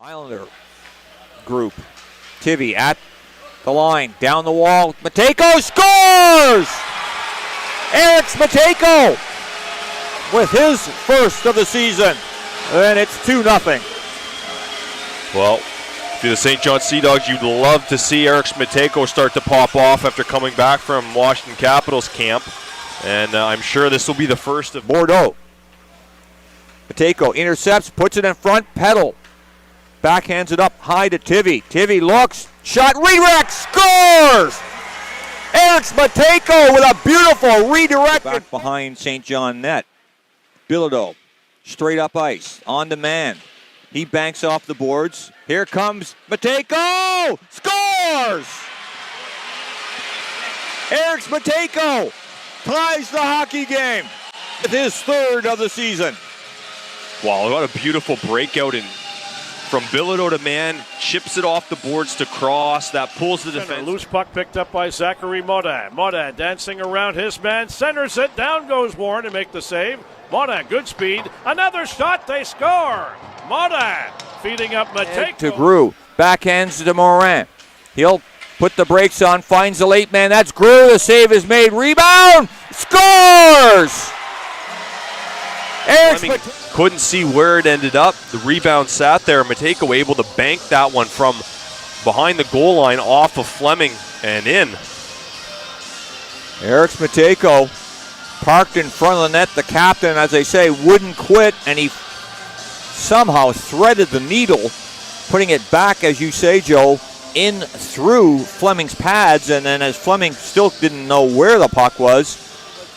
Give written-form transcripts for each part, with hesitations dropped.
Islander group. Tivy at the line, down the wall. Mateiko scores! Eriks Mateiko with his first of the season. And it's 2-0. Well, if you're the St. John Sea Dogs, you'd love to see Eriks Mateiko start to pop off after coming back from Washington Capitals camp. And I'm sure this will be the first of Bordeaux. Mateiko intercepts, puts it in front, pedal. Backhands it up high to Tivy. Tivy looks, shot, redirect, scores! Eriks Mateiko with a beautiful redirect. Back behind St. John net. Bilodeau, straight up ice, on demand. He banks off the boards. Here comes Mateiko! Scores! Eriks Mateiko ties the hockey game with his third of the season. Wow, what a beautiful breakout in from Bilodeau to man, chips it off the boards to cross. That pulls the defense. Loose puck picked up by Zachary Morin. Morin dancing around his man, centers it. Down goes Warren to make the save. Morin, good speed. Another shot, they score. Morin feeding up Mateiko. To Grew, backhands to Morin. He'll put the brakes on, finds the late man. That's Grew. The save is made. Rebound, scores! Fleming couldn't see where it ended up. The rebound sat there. Mateiko able to bank that one from behind the goal line off of Fleming and in. Eriks Mateiko parked in front of the net. The captain, as they say, wouldn't quit, and he somehow threaded the needle, putting it back, as you say, Joe, in through Fleming's pads, and then as Fleming still didn't know where the puck was,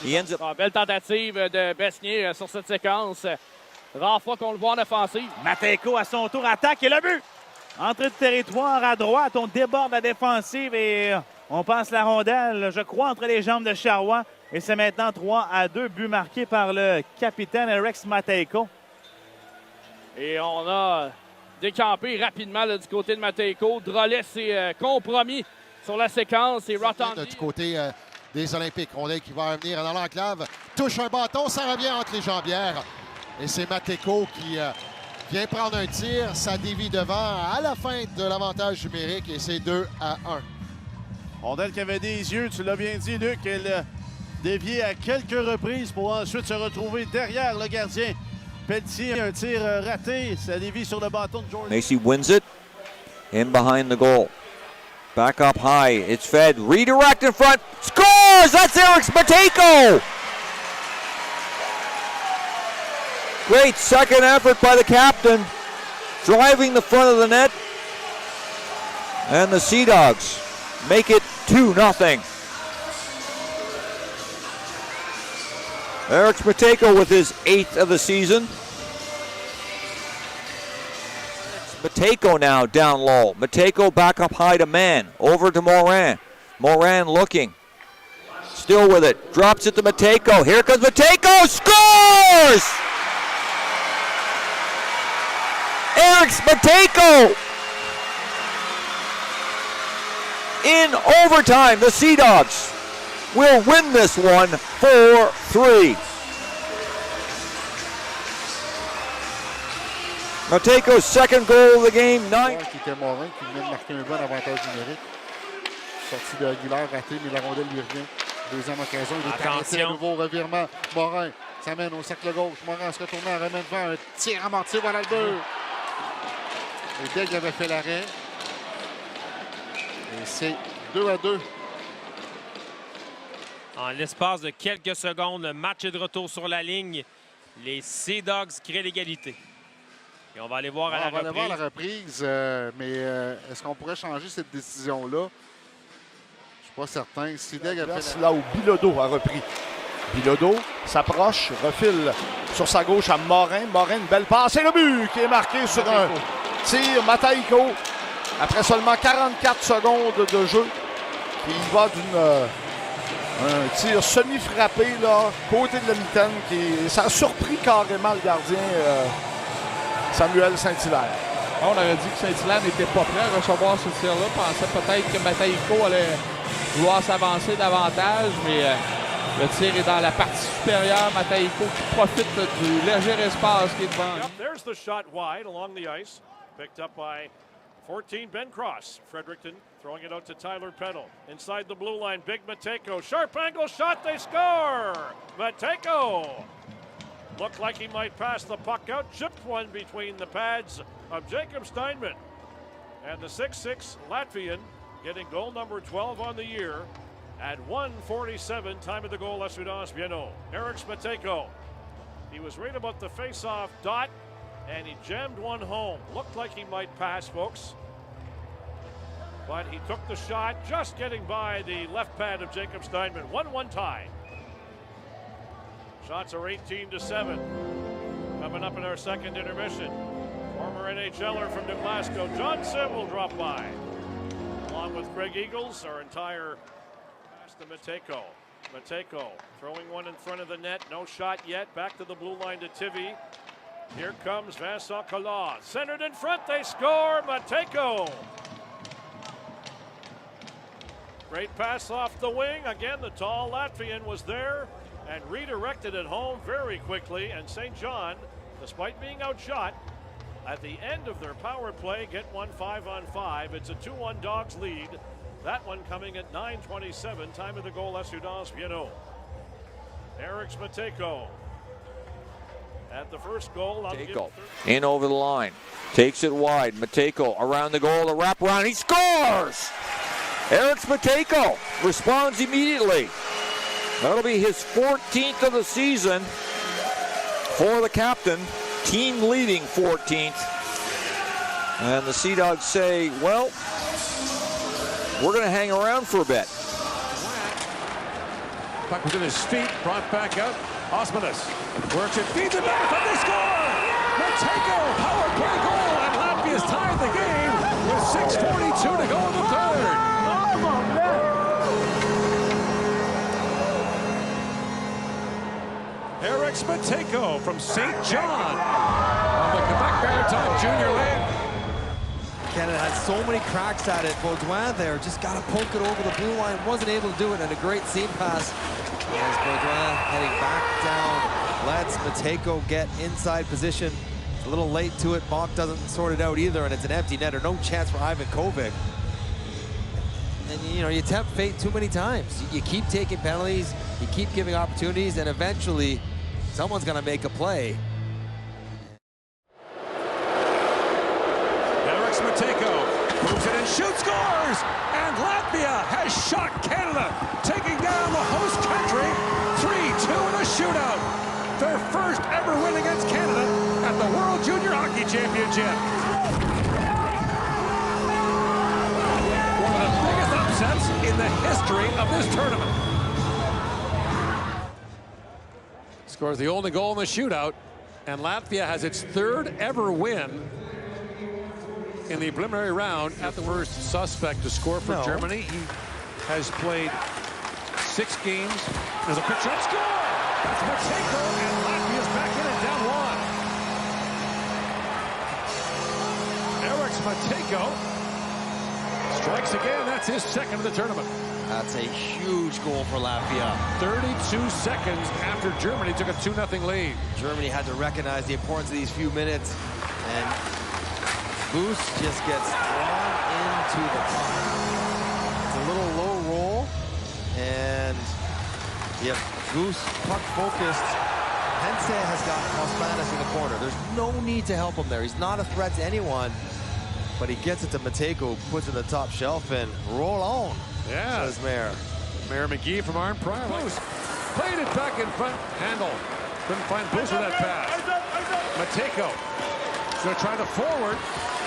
he ends up... Belle tentative de Besnier sur cette séquence. Rare fois qu'on le voit en offensive. Mateiko à son tour attaque et le but! Entrée de territoire à droite, on déborde la défensive et on passe la rondelle, je crois, entre les jambes de Charrois. Et c'est maintenant 3-2, but marqué par le capitaine Eriks Mateiko. Et on a décampé rapidement là, du côté de Mateiko. Drolet s'est compromis sur la séquence et Rotondi. Du côté des Olympiques, rondelle qui va venir dans l'enclave, touche un bâton, ça revient entre les jambières. Et c'est Mateiko qui vient prendre un tir, ça dévie devant à la fin de l'avantage numérique et c'est 2-1. Rondelle qui avait des yeux, tu l'as bien dit, Luc, elle dévié à quelques reprises pour ensuite se retrouver derrière le gardien. Pelletier, un tir raté, ça dévie sur le bâton de Jordan. Macy wins it, in behind the goal. Back up high, it's fed, redirect in front, scores! That's Eriks Mateiko! Great second effort by the captain, driving the front of the net. And the Sea Dogs make it 2-0. Eriks Mateiko with his 8th of the season. Mateiko now down low. Mateiko back up high to man. Over to Morin. Morin looking. Still with it. Drops it to Mateiko. Here comes Mateiko. Scores! Eriks Mateiko! In overtime, the Sea Dogs will win this one 4-3. Mateiko's second goal of the game, 9. Qui était Morin, qui venait de marquer un bon avantage numérique. Sortie de régulaire ratée, mais la rondelle lui revient. Deuxième occasion, il est arrêté à nouveau, revirement. Morin s'amène au cercle gauche. Morin se retournant, ramène devant un tir amorti, voilà le but. Et Beagle avait fait l'arrêt. Et c'est 2-2. En l'espace de quelques secondes, le match est de retour sur la ligne. Les Sea Dogs créent l'égalité. Et on va aller voir à la reprise. On va aller voir la reprise, mais est-ce qu'on pourrait changer cette décision-là? Je ne suis pas certain. Sideg a fait là où Bilodeau a repris. Bilodeau s'approche, refile sur sa gauche à Morin. Morin, une belle passe et le but qui est marqué sur un tir. Mateiko, après seulement 44 secondes de jeu, qui va un tir semi-frappé, là, côté de la mitaine. Ça a surpris carrément le gardien Samuel Saint-Hilaire. On aurait dit que Saint-Hilaire n'était pas prêt à recevoir ce tir-là. Pensait peut-être que Mateiko allait vouloir s'avancer davantage, mais le tir est dans la partie supérieure. Mateiko qui profite du léger espace qui est devant lui. There's the shot wide along the ice. Picked up by 14, Ben Cross. Fredericton throwing it out to Tyler Peddle. Inside the blue line, Big Mateiko. Sharp angle shot, they score! Mateiko looked like he might pass the puck out. Chipped one between the pads of Jacob Steinman. And the 6'6 Latvian getting goal number 12 on the year at 1:47, time of the goal, Asudance Bieno. Eriks Mateiko. He was right about the face-off dot, and he jammed one home. Looked like he might pass, folks. But he took the shot, just getting by the left pad of Jacob Steinman. 1-1 tie. Shots are 18-7. Coming up in our second intermission. Former NHLer from New Glasgow, John Sim will drop by. Along with Craig Eagles, our entire pass to Mateiko. Mateiko throwing one in front of the net. No shot yet. Back to the blue line to Tivy. Here comes Vincent Collard. Centered in front. They score. Mateiko. Great pass off the wing. Again, the tall Latvian was there and redirected it home very quickly. And St. John, despite being outshot, at the end of their power play, get one 5-on-5. It's a 2-1 Dogs lead. That one coming at 9:27. Time of the goal, Asudance Bieno. Eriks Mateiko at the first goal. Mateiko in over the line. Takes it wide. Mateiko around the goal. The wraparound. He scores! Eriks Mateiko responds immediately. That'll be his 14th of the season for the captain. Team leading 14th. And the Sea Dogs say, well, we're going to hang around for a bit. Puck was in his feet, brought back out. Osmanis works it, feeds it back, but they score! Mateiko, power play goal, and Latvia's tied the game with 6:42 to go in the third. Eriks Mateiko from St. John of the Quebec Maritime Junior League. Canada had so many cracks at it. Baudouin there just got to poke it over the blue line. Wasn't able to do it, and a great seam pass as Baudouin heading back down. Lets Mateiko get inside position. It's a little late to it. Bach doesn't sort it out either, and it's an empty netter. No chance for Ivan Kovic. And you tempt fate too many times. You keep taking penalties, you keep giving opportunities, and eventually someone's going to make a play. Eriks Mateiko moves it and shoots, scores! And Latvia has shocked Canada, taking down the host country 3-2 in a shootout. Their first ever win against Canada at the World Junior Hockey Championship. One of the biggest upsets in the history of this tournament. Scores the only goal in the shootout, and Latvia has its third ever win in the preliminary round. At the first suspect to score for Germany. He has played 6 games. There's a quick shot, score! That's Mateiko, and Latvia's back in it, down 1. Eriks Mateiko strikes again. That's his second of the tournament. That's a huge goal for Latvia. 32 seconds after Germany took a 2-0 lead. Germany had to recognize the importance of these few minutes, and Boost just gets drawn into the puck. It's a little low roll, and you have Goose puck focused. Hense has got Osmanis in the corner. There's no need to help him there. He's not a threat to anyone, but he gets it to Mateiko, puts it in the top shelf, and roll on. Yeah. Says Mayor. Mayor McGee from Arn Pryor. Boost played it back in front. Handle. Couldn't find Boost with that pass. Mateiko is going to try to forward.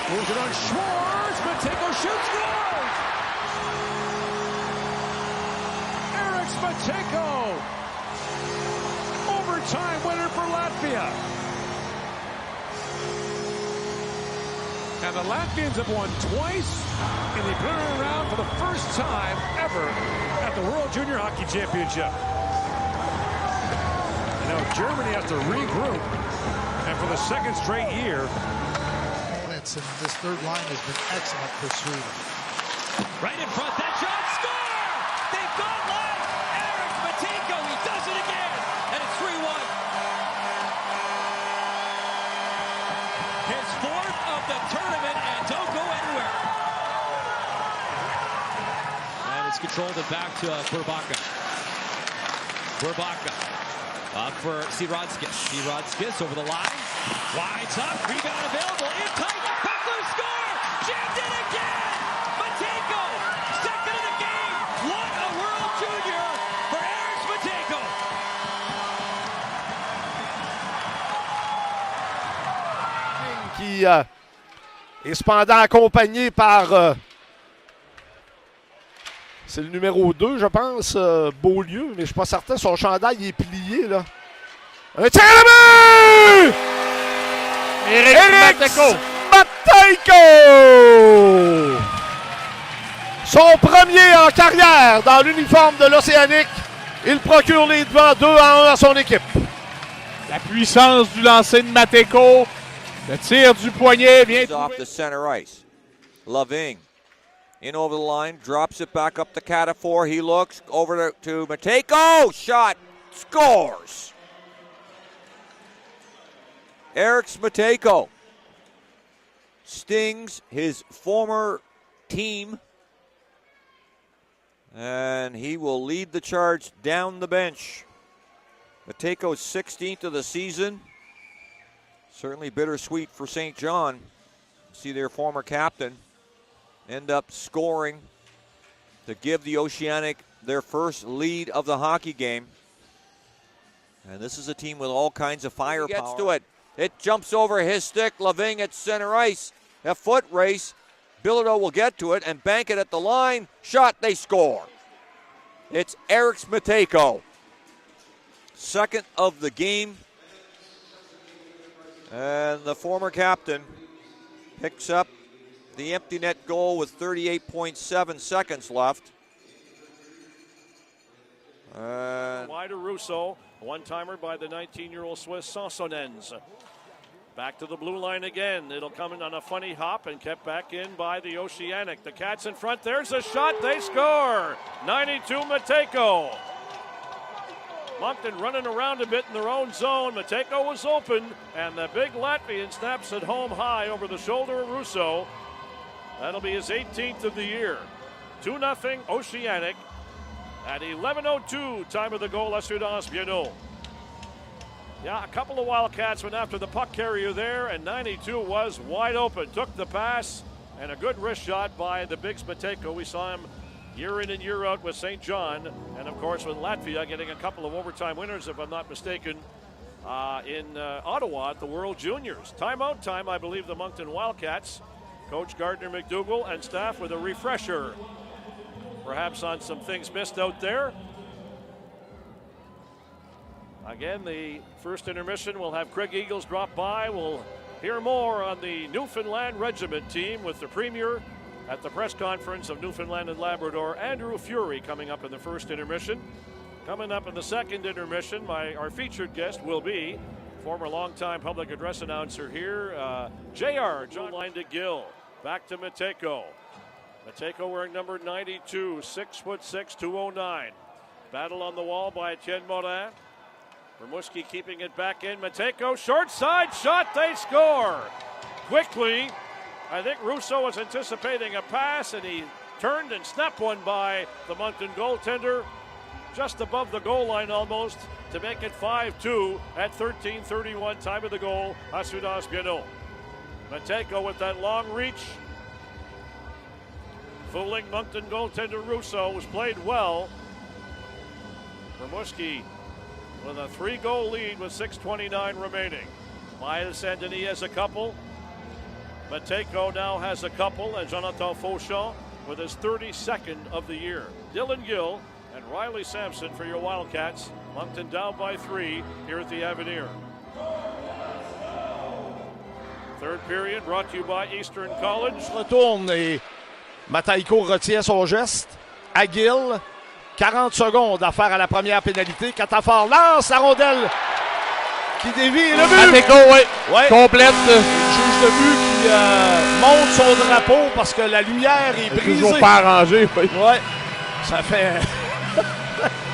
Moves it on Schwartz. Mateiko shoots, scores! Eriks Mateiko. Overtime winner for Latvia. And the Latvians have won twice in the preliminary round for the first time ever at the World Junior Hockey Championship. And now Germany has to regroup, and for the second straight year. And this third line has been excellent for Sweden. Right in front, that shot, score! They've gone live! Eriks Mateiko, he does it again! And it's 3-1. His fourth of the tournament. gets controlled and back to Burbaka. Burbaka up for Sirodskis. Sirodskis over the line. Winds up. Rebound available. In tight. Beckler score. Jammed in again. Mateiko. Second of the game. What a World Junior for Eriks Mateiko. Qui est cependant accompagné par... c'est le numéro 2, je pense, Beaulieu, mais je ne suis pas certain. Son chandail il est plié, là. Un tir à but! Eriks Mateiko! Son premier en carrière dans l'uniforme de l'Océanic. Il procure les devants 2-1 à son équipe. La puissance du lancer de Mateiko. Le tir du poignet vient off the center ice. Loving in over the line, drops it back up the cat of 4. He looks over to Mateiko. Shot, scores. Eriks Mateiko stings his former team, and he will lead the charge down the bench. Mateiko's 16th of the season. Certainly bittersweet for St. John. See their former captain end up scoring to give the Oceanic their first lead of the hockey game. And this is a team with all kinds of firepower. He gets to it. It jumps over his stick. Loving at center ice. A foot race. Bilodeau will get to it and bank it at the line. Shot, they score. It's Eriks Mateiko. Second of the game. And the captain picks up the empty net goal with 38.7 seconds left. Wide to Russo. One-timer by the 19-year-old Swiss Sansonens. Back to the blue line again. It'll come in on a funny hop and kept back in by the Oceanic. The Cats in front. There's a shot. They score. 92 Mateiko. Moncton running around a bit in their own zone. Mateiko was open, and the big Latvian snaps it home high over the shoulder of Russo. That'll be his 18th of the year. 2-0 Oceanic at 11:02 time of the goal. Assurance Bienot. Yeah, a couple of Wildcats went after the puck carrier there, and 92 was wide open. Took the pass, and a good wrist shot by the Bigs Mateiko. We saw him year in and year out with St. John, and of course with Latvia getting a couple of overtime winners, if I'm not mistaken, in Ottawa at the World Juniors. Timeout time, I believe, the Moncton Wildcats. Coach Gardner McDougall and staff with a refresher, perhaps on some things missed out there. Again, the first intermission, we'll have Craig Eagles drop by. We'll hear more on the Newfoundland Regiment team with the Premier at the press conference of Newfoundland and Labrador. Andrew Fury coming up in the first intermission. Coming up in the second intermission, our featured guest will be former longtime public address announcer here, JR, John Line to Gill. Back to Mateiko. Mateiko wearing number 92, 6'6", 209. Battle on the wall by Etienne Morin. Rimouski keeping it back in. Mateiko, short side shot, they score. Quickly, I think Russo was anticipating a pass, and he turned and snapped one by the Moncton goaltender just above the goal line almost to make it 5-2 at 13:31 time of the goal. Assurance Bienot. Mateiko with that long reach. Fooling Moncton goaltender Russo was played well. Rimouski with a 3-goal lead with 6:29 remaining. Maya Saint-Denis has a couple. Mateiko now has a couple, and Jonathan Fauchon with his 32nd of the year. Dylan Gill and Riley Sampson for your Wildcats. Moncton down by 3 here at the Avenir. Third period brought to you by Eastern College. Retourne et Mateiko retient son geste. À Gill, 40 secondes à faire à la première pénalité. Catafort lance la rondelle qui dévie et le but. Mateiko, oui. Complète. Le juge de but qui monte son drapeau parce que la lumière est brisée. Toujours pas arrangé. Oui. Ouais. Ça fait...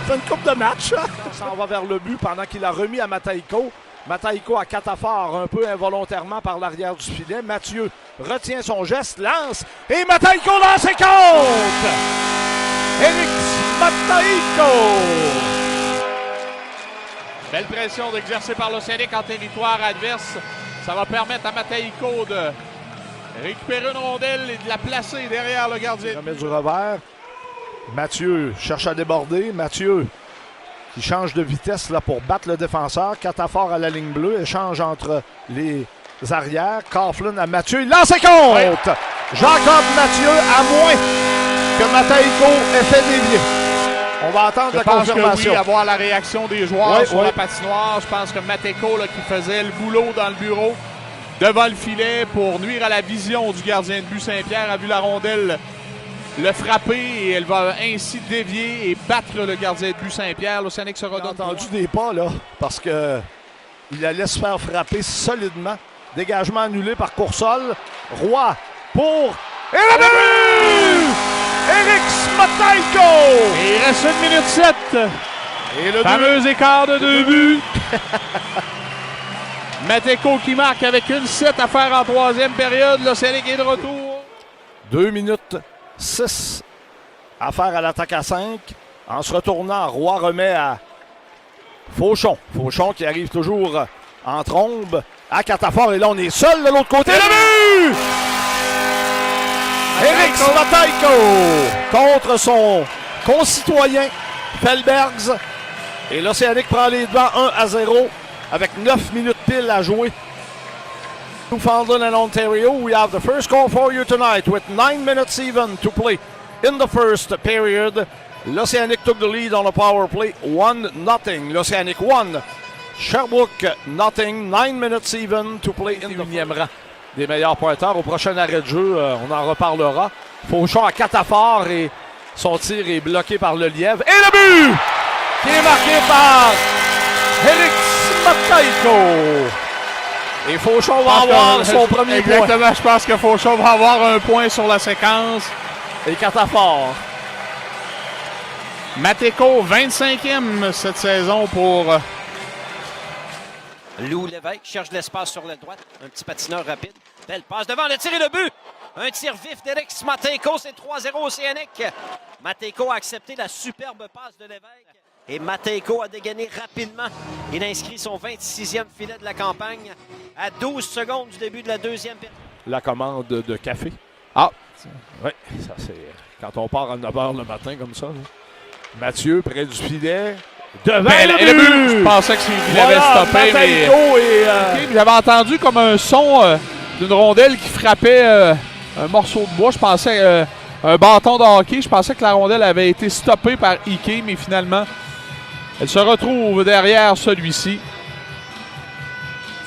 c'est une coupe de match. On s'en va vers le but pendant qu'il a remis à Mateiko. Mateiko à Catafort un peu involontairement par l'arrière du filet. Mathieu retient son geste, lance et Mateiko lance et compte! Eriks Mateiko. Belle pression exercée par l'Océanic en territoire adverse. Ça va permettre à Mateiko de récupérer une rondelle et de la placer derrière le gardien. Il remet du revers. Mathieu cherche à déborder. Mathieu qui change de vitesse là, pour battre le défenseur. Catafort à la ligne bleue. Échange entre les arrières. Coughlin à Mathieu. Il lance et compte! Ouais. Jacob Mathieu, à moins que Mateiko ait fait dévier. On va attendre la confirmation. Que oui, avoir la réaction des joueurs sur la patinoire. Je pense que Mateiko, là, qui faisait le boulot dans le bureau devant le filet pour nuire à la vision du gardien de but Saint-Pierre, a vu la rondelle le frapper et elle va ainsi dévier et battre le gardien de but Saint-Pierre. L'Océanic se redonne. J'ai entendu des pas là parce que il allait se faire frapper solidement. Dégagement annulé par Coursol. Roy pour... Et le but! Eriks Mateiko! Et il reste 1 minute 7. Et le fameux écart de 2 buts. Mateiko qui marque avec 1-7 à faire en troisième période. L'Océanic est de retour. 2 minutes 6 à faire à l'attaque à 5. En se retournant, Roy remet à Fauchon. Fauchon qui arrive toujours en trombe à Catafort. Et là, on est seul de l'autre côté. Le but! Eriks Mateiko contre son concitoyen Felbergs. Et l'Océanic prend les devants 1-0 avec 9 minutes pile à jouer. Newfoundland and Ontario, we have the first call for you tonight with 9 minutes even to play in the first period. L'Océanic took the lead on a power play 1-0. L'Océanic 1. Sherbrooke nothing. 9 minutes even to play in the 1e rang des meilleurs pointeurs. Au prochain arrêt de jeu, on en reparlera. Fauchon à Catafort et son tir est bloqué par le lièvre. Et le but qui est marqué par Eriks Mateiko. Et Fauchon va avoir son premier point. Exactement, je pense que Fauchon va avoir un point sur la séquence. Et Catafort. Mateiko, 25e cette saison pour... Lou Lévesque cherche l'espace sur la droite. Un petit patineur rapide. Belle passe devant, le tir et le but. Un tir vif d'Eriks Mateiko, c'est 3-0 Océanic. Mateiko a accepté la superbe passe de Lévesque. Et Mateiko a dégainé rapidement. Il inscrit son 26e filet de la campagne à 12 secondes du début de la deuxième période. La commande de café. Ah! Oui, ça c'est quand on part à 9h le matin comme ça. Là. Mathieu près du filet. Devant le but! Je pensais qu'il avait stoppé, mais... Okay, j'avais entendu comme un son d'une rondelle qui frappait un morceau de bois. Je pensais un bâton de hockey. Je pensais que la rondelle avait été stoppée par Ike, mais finalement, elle se retrouve derrière celui-ci.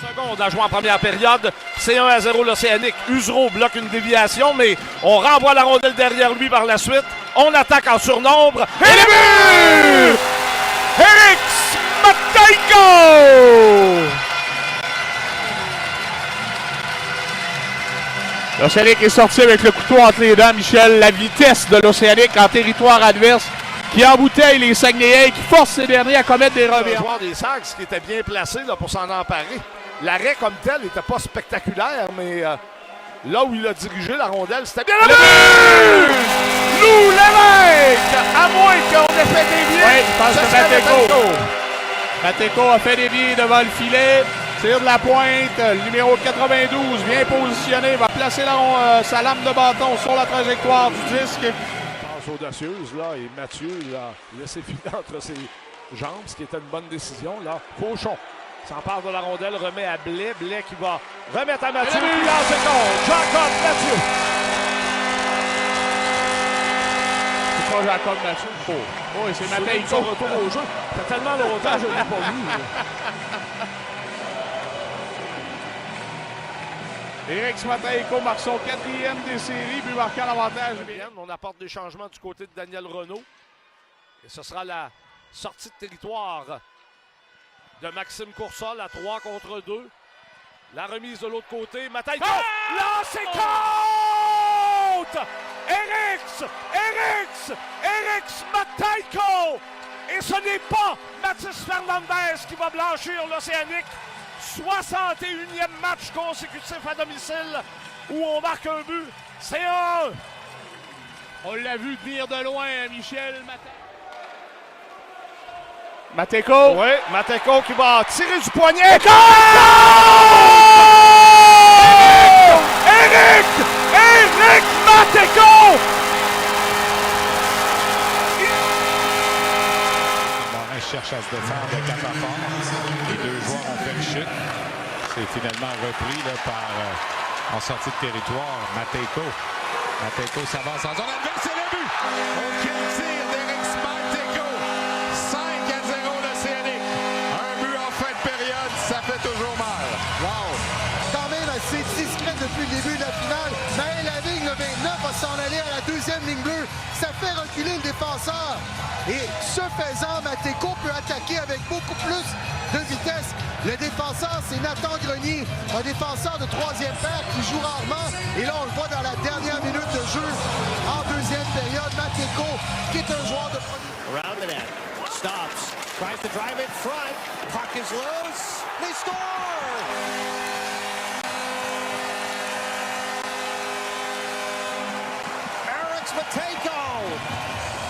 Seconde à jouer en première période. C'est 1-0 l'Océanic. Usereau bloque une déviation, mais on renvoie la rondelle derrière lui par la suite. On attaque en surnombre. Et le but! Eriks Mateiko! L'Océanic est sorti avec le couteau entre les dents, Michel. La vitesse de l'Océanic en territoire adverse qui embouteille les Saguenayens, qui force ces derniers à commettre des revers. Le joueur des Sags qui était bien placé là, pour s'en emparer. L'arrêt comme tel n'était pas spectaculaire, mais là où il a dirigé la rondelle, c'était bien le but! Lou Lévesque! À moins qu'on ait fait dévier. Oui, je pense que Mateiko a fait dévier devant le filet. Tire de la pointe, le numéro 92, bien positionné, va placer sa lame de bâton sur la trajectoire du disque. Passe audacieuse, là, et Mathieu l'a laissé filer entre ses jambes, ce qui était une bonne décision. Là, Fauchon s'empare de la rondelle, remet à Blais. Blais qui va remettre à Mathieu. Puis en seconde, Jacob Mathieu. C'est pas Jacob Mathieu. Oh, c'est Mateiko. Son retour au jeu. Ça fait tellement longtemps que je ne l'ai pas vu. Eriks Mateiko marque son 4e des séries, but marquant l'avantage. On apporte des changements du côté de Daniel Renaud. Et ce sera la sortie de territoire de Maxime Coursol à 3 contre 2. La remise de l'autre côté. Mateiko! Lancé contre! Eriks Mateiko! Et ce n'est pas Mathis Fernandez qui va blanchir l'Océanic. 61e match consécutif à domicile où on marque un but. C'est 1. On l'a vu venir de loin, Michel Mateiko. Oui, Mateiko qui va tirer du poignet. Eriks Mateiko! Morin cherche à se défendre de 4 à fort. Les deux joueurs ont fait une chute. C'est finalement repris là, en sortie de territoire. Mateiko s'avance en zone adverse, c'est le but! Aucun tir d'Eriks Mateiko. 5-0 l'Océanic. Un but en fin de période, ça fait toujours mal. Wow! Quand même assez discret depuis le début de la finale. Mais la ligne, le 29, va s'en aller à la deuxième ligne bleue. Ça fait reculer le défenseur. Et ce faisant, Mateiko peut attaquer avec beaucoup plus de vitesse. Le défenseur, c'est Nathan Grenier, un défenseur de troisième paire qui joue rarement. Et là, on le voit dans la dernière minute de jeu en deuxième période. Mateiko, qui est un joueur de premier. Around the net. Stops. Tries to drive in front. Puck is loose. They score! Eriks Mateiko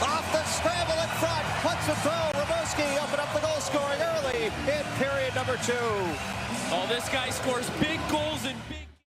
off the scramble in front. Puts a throw. Rimouski open up the goal scoring early in period number 2. Oh, this guy scores big goals in big